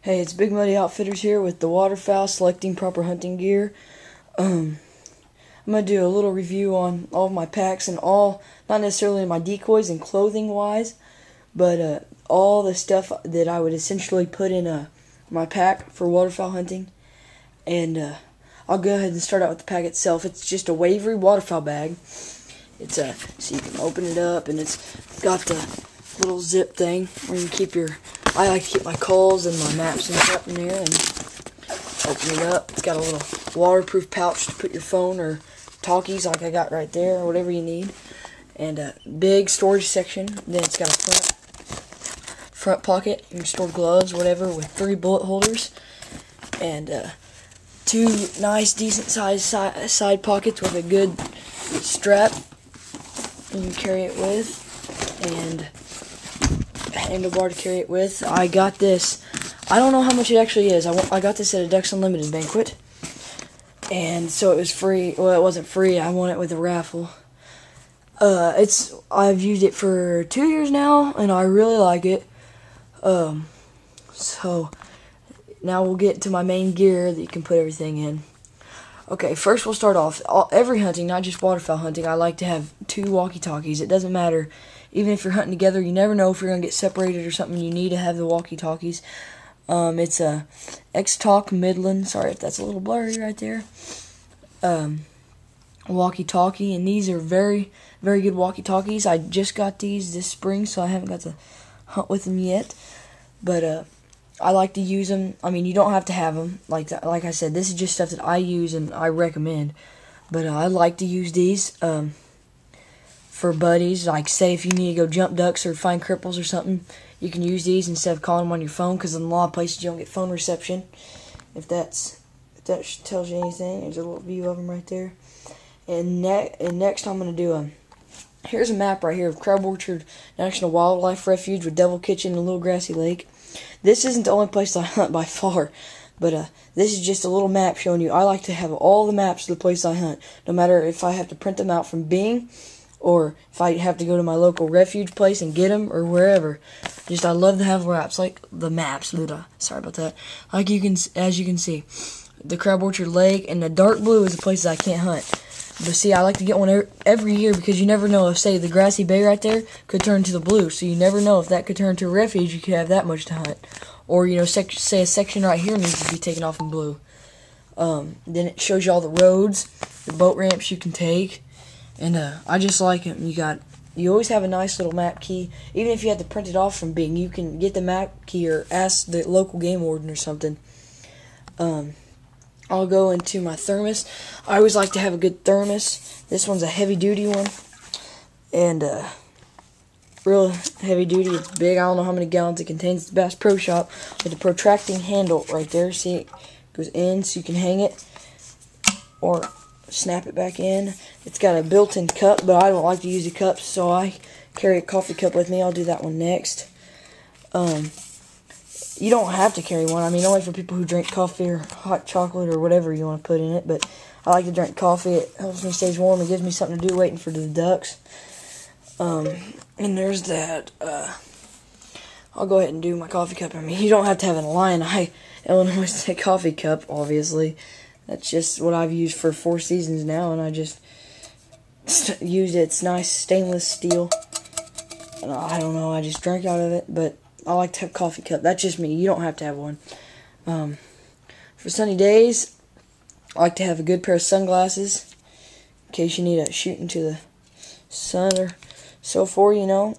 Hey, it's Big Muddy Outfitters here with the waterfowl selecting proper hunting gear. I'm going to do a little review on all of my packs and all, not necessarily my decoys and clothing wise, but all the stuff that I would essentially put in my pack for waterfowl hunting. And I'll go ahead and start out with the pack itself. It's just a Wavery waterfowl bag. It's so you can open it up, and it's got the little zip thing where you keep your, I like to keep my calls and my maps and stuff in there, and open it up. It's got a little waterproof pouch to put your phone or talkies like I got right there, or whatever you need, and a big storage section. Then it's got a front pocket. You can store gloves, whatever, with 3 bullet holders, and 2 nice decent sized side pockets with a good strap you can carry it with, and a handlebar to carry it with. I got this, I don't know how much it actually is. I got this at a Ducks Unlimited banquet, and so it was free. Well, it wasn't free. I won it with a raffle. I've used it for 2 years now, and I really like it. So now we'll get to my main gear that you can put everything in. Okay, first we'll start off. Every hunting, not just waterfowl hunting, I like to have 2 walkie-talkies. It doesn't matter. Even if you're hunting together, you never know if you're going to get separated or something. You need to have the walkie-talkies. It's a X-Talk Midland. Sorry if that's a little blurry right there. Walkie-talkie, and these are very, very good walkie-talkies. I just got these this spring, so I haven't got to hunt with them yet. But I like to use them. I mean, you don't have to have them. Like I said, this is just stuff that I use and I recommend. But I like to use these for buddies. Like, say if you need to go jump ducks or find cripples or something, you can use these instead of calling them on your phone, because in a lot of places you don't get phone reception. If that tells you anything, there's a little view of them right there. And next I'm going to do here's a map right here of Crab Orchard National Wildlife Refuge with Devil Kitchen and Little Grassy Lake. This isn't the only place I hunt by far, but this is just a little map showing you. I like to have all the maps of the place I hunt, no matter if I have to print them out from Bing, or if I have to go to my local refuge place and get them, or wherever. I love to have maps, like the maps. Sorry about that. Like as you can see, the Crab Orchard Lake and the dark blue is the places I can't hunt. But see, I like to get one every year, because you never know if, say, the grassy bay right there could turn to the blue. So you never know if that could turn to a refuge. You could have that much to hunt. Or, you know, say a section right here needs to be taken off in blue. Then it shows you all the roads, the boat ramps you can take. And I just like it. You always have a nice little map key. Even if you have to print it off from Bing, you can get the map key or ask the local game warden or something. I'll go into my thermos. I always like to have a good thermos. This one's a heavy-duty one, and real heavy-duty. It's big. I don't know how many gallons it contains. It's Bass Pro Shop with the protracting handle right there. See, it goes in so you can hang it or snap it back in. It's got a built-in cup, but I don't like to use the cups, so I carry a coffee cup with me. I'll do that one next. You don't have to carry one. I mean, only for people who drink coffee or hot chocolate or whatever you want to put in it. But I like to drink coffee. It helps me stay warm. It gives me something to do waiting for the ducks. And there's that. I'll go ahead and do my coffee cup. I mean, you don't have to have an Illinois coffee cup, obviously. That's just what I've used for 4 seasons now, and I just use it. It's nice stainless steel. And I don't know, I just drank out of it, but I like to have a coffee cup. That's just me. You don't have to have one. For sunny days, I like to have a good pair of sunglasses in case you need to shoot into the sun or so forth, you know.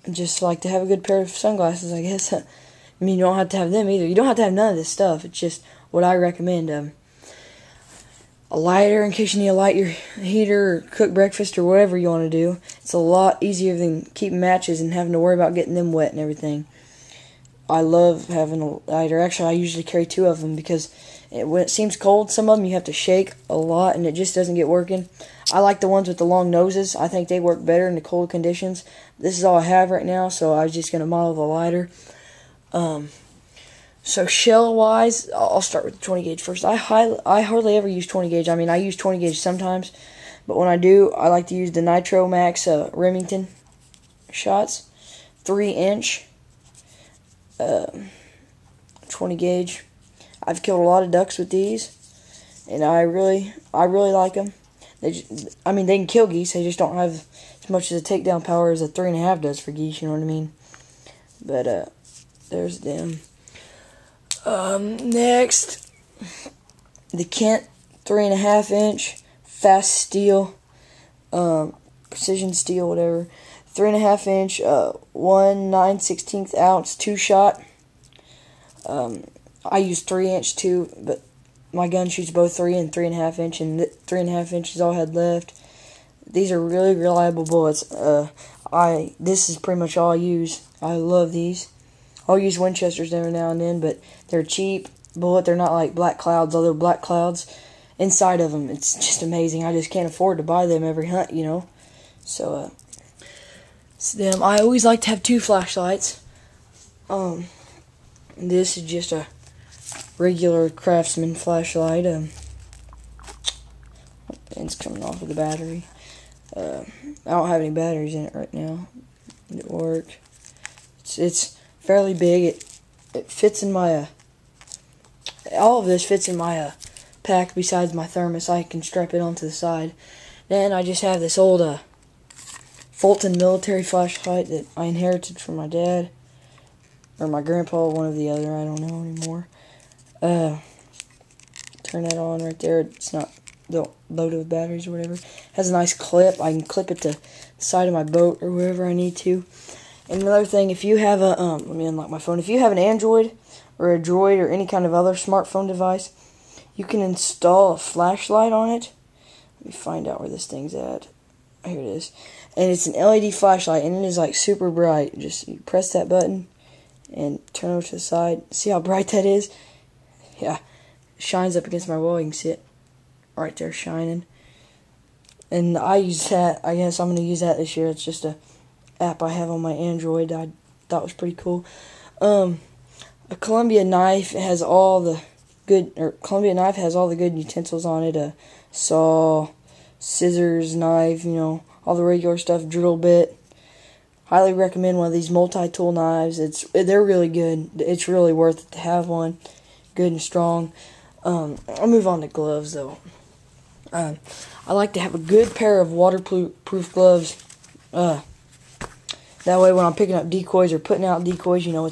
Just like to have a good pair of sunglasses, I guess. I mean, you don't have to have them either. You don't have to have none of this stuff. It's just what I recommend. A lighter in case you need to light your heater or cook breakfast or whatever you want to do. It's a lot easier than keeping matches and having to worry about getting them wet and everything. I love having a lighter. Actually, I usually carry 2 of them, because when it seems cold, some of them you have to shake a lot and it just doesn't get working. I like the ones with the long noses. I think they work better in the cold conditions. This is all I have right now, so I was just going to model the lighter. So shell-wise, I'll start with the 20 gauge first. I hardly ever use 20 gauge. I mean, I use 20 gauge sometimes, but when I do, I like to use the Nitro Max Remington shots, 3-inch. 20 gauge. I've killed a lot of ducks with these, and I really like them. They can kill geese. They just don't have as much as a takedown power as a 3.5 does for geese. You know what I mean? But there's them. Next, the Kent 3.5 inch fast steel, precision steel, whatever. 3.5 inch, 1 9/16 ounce 2-shot. I use 3-inch too, but my gun shoots both 3 and 3.5 inch, and 3.5 inch is all I had left. These are really reliable bullets. This is pretty much all I use. I love these. I'll use Winchesters every now and then, but they're cheap bullet. They're not like Black Clouds, although Black Clouds inside of them, it's just amazing. I just can't afford to buy them every hunt, you know. So it's them. I always like to have 2 flashlights. This is just a regular Craftsman flashlight. It's coming off of the battery. I don't have any batteries in it right now. It worked. It's fairly big. It fits in my all of this fits in my pack besides my thermos. I can strap it onto the side. Then I just have this old Fulton military flashlight that I inherited from my dad or my grandpa, one or the other. I don't know anymore. Turn that on right there. It's not loaded with batteries or whatever. It has a nice clip. I can clip it to the side of my boat or wherever I need to. And another thing, if you have a let me unlock my phone. If you have an Android or a Droid or any kind of other smartphone device, you can install a flashlight on it. Let me find out where this thing's at. Here it is. And it's an LED flashlight, and it is like super bright. Just you press that button and turn over to the side. See how bright that is? Yeah, it shines up against my wall. You can see it right there shining. And I use that. I guess I'm going to use that this year. It's just a app I have on my Android. I thought was pretty cool. A Columbia knife has all the good, utensils on it. A saw, scissors, knife, you know, all the regular stuff, drill bit. Highly recommend one of these multi-tool knives. They're really good. It's really worth it to have one. Good and strong. I'll move on to gloves though. I like to have a good pair of waterproof gloves. That way when I'm picking up decoys or putting out decoys, you know,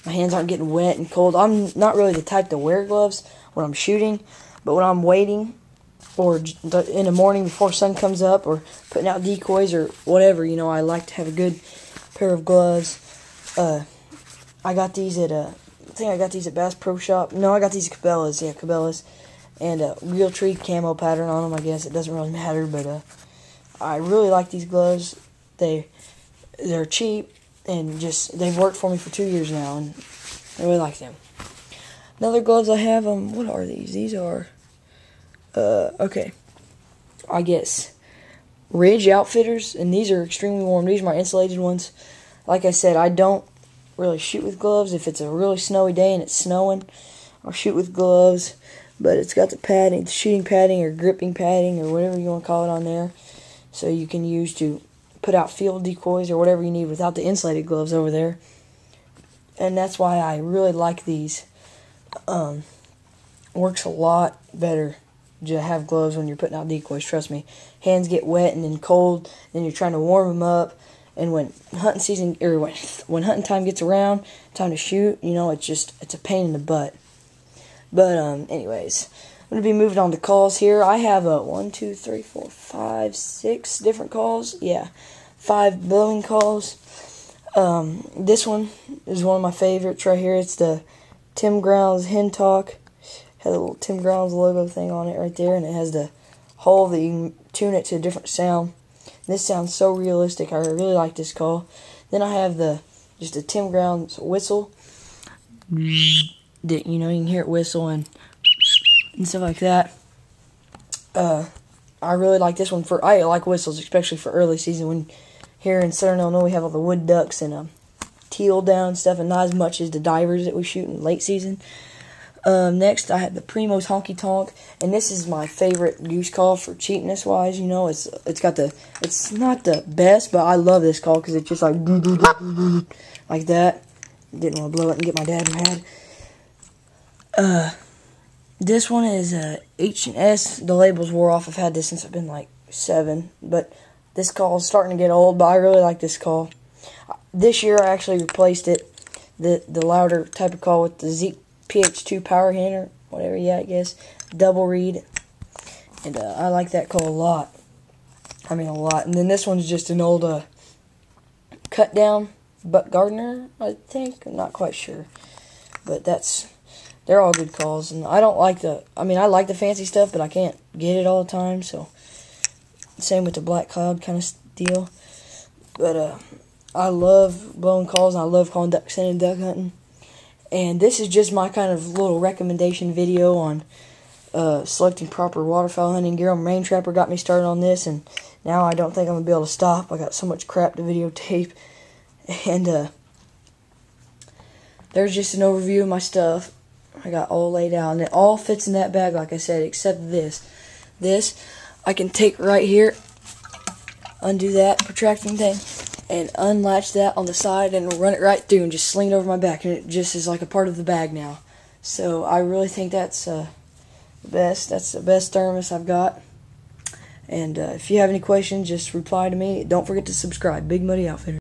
my hands aren't getting wet and cold. I'm not really the type to wear gloves when I'm shooting, but when I'm waiting or in the morning before sun comes up or putting out decoys or whatever, you know, I like to have a good pair of gloves. I got these at I think I got these at Bass Pro Shop. No, I got these at Cabela's. Yeah, Cabela's. And Realtree camo pattern on them. I guess it doesn't really matter, but I really like these gloves. They're cheap and just they've worked for me for 2 years now, and I really like them. Another gloves I have, what are these? These are okay, I guess Ridge Outfitters, and these are extremely warm. These are my insulated ones. Like I said, I don't really shoot with gloves. If it's a really snowy day and it's snowing, I'll shoot with gloves, but it's got the padding, the shooting padding or gripping padding or whatever you want to call it on there, so you can use to put out field decoys or whatever you need without the insulated gloves over there. And that's why I really like these. Works a lot better to have gloves when you're putting out decoys. Trust me, hands get wet and then cold, and you're trying to warm them up. And when hunting season or when hunting time gets around, time to shoot, you know, it's a pain in the butt. But anyways, I'm gonna be moving on to calls here. I have 1, 2, 3, 4, 5, 6 different calls. Yeah, 5 blowing calls. This one is one of my favorites right here. It's the Tim Grounds Hen Talk. Has a little Tim Grounds logo thing on it right there, and it has the hole that you can tune it to a different sound. This sounds so realistic. I really like this call. Then I have just a Tim Grounds whistle. That, you know, you can hear it whistle and stuff like that. I really like this one. I like whistles, especially for early season. When here in Southern Illinois we have all the wood ducks and teal down and stuff, and not as much as the divers that we shoot in late season. Next, I have the Primo's Honky Tonk, and this is my favorite goose call for cheapness wise. You know, it's not the best, but I love this call because it's just like like that. Didn't want to blow it and get my dad mad. This one is H&S. The labels wore off. I've had this since I've been like 7, but this call is starting to get old, but I really like this call. This year I actually replaced it, the louder type of call, with the ZPH2 power hand, or whatever, yeah, I guess, double reed, and I like that call a lot. I mean, a lot. And then this one's just an old cut down Buck Gardner, I think. I'm not quite sure, but they're all good calls. And I don't like I like the fancy stuff, but I can't get it all the time, so same with the Black Cloud kind of deal. But I love blowing calls, and I love calling duck sending and duck hunting. And this is just my kind of little recommendation video on selecting proper waterfowl hunting gear. My main trapper got me started on this, and now I don't think I'm going to be able to stop. I got so much crap to videotape. And there's just an overview of my stuff. I got all laid out, and it all fits in that bag, like I said, except this. This I can take right here, undo that protracting thing, and unlatch that on the side and run it right through and just sling it over my back, and it just is like a part of the bag now. So I really think that's the best. That's the best thermos I've got. And if you have any questions, just reply to me. Don't forget to subscribe. Big Muddy Outfitter.